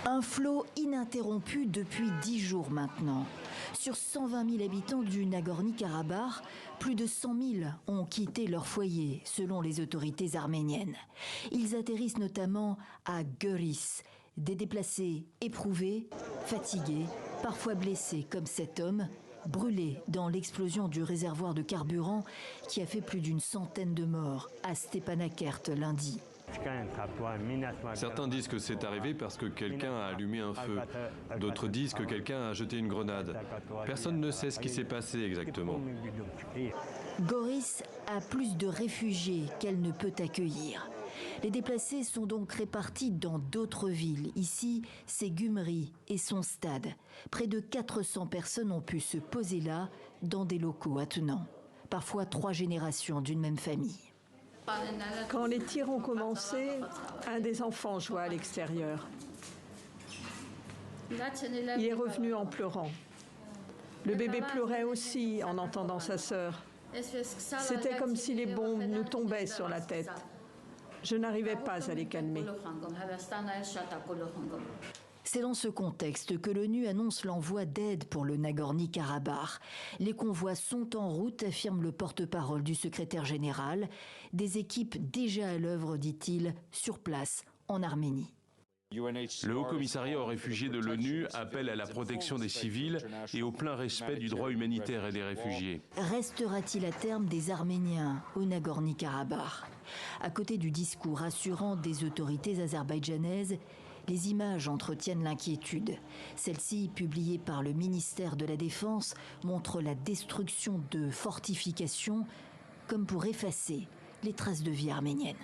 Un flot ininterrompu depuis 10 jours maintenant. Sur 120 000 habitants du Nagorno-Karabakh, plus de 100 000 ont quitté leur foyer, selon les autorités arméniennes. Ils atterrissent notamment à Goris, des déplacés éprouvés, fatigués, parfois blessés, comme cet homme, brûlé dans l'explosion du réservoir de carburant qui a fait plus d'une centaine de morts à Stepanakert lundi. Certains disent que c'est arrivé parce que quelqu'un a allumé un feu. D'autres disent que quelqu'un a jeté une grenade. Personne ne sait ce qui s'est passé exactement. Goris a plus de réfugiés qu'elle ne peut accueillir. Les déplacés sont donc répartis dans d'autres villes. Ici, c'est Gümri et son stade. Près de 400 personnes ont pu se poser là, dans des locaux attenants. Parfois 3 générations d'une même famille. Quand les tirs ont commencé, un des enfants jouait à l'extérieur. Il est revenu en pleurant. Le bébé pleurait aussi en entendant sa sœur. C'était comme si les bombes nous tombaient sur la tête. Je n'arrivais pas à les calmer. C'est dans ce contexte que l'ONU annonce l'envoi d'aide pour le Nagorno-Karabakh. Les convois sont en route, affirme le porte-parole du secrétaire général. Des équipes déjà à l'œuvre, dit-il, sur place, en Arménie. Le Haut-Commissariat aux réfugiés de l'ONU appelle à la protection des civils et au plein respect du droit humanitaire et des réfugiés. Restera-t-il à terme des Arméniens au Nagorno-Karabakh? À côté du discours rassurant des autorités azerbaïdjanaises, les images entretiennent l'inquiétude. Celles-ci, publiées par le ministère de la Défense, montrent la destruction de fortifications comme pour effacer les traces de vie arménienne.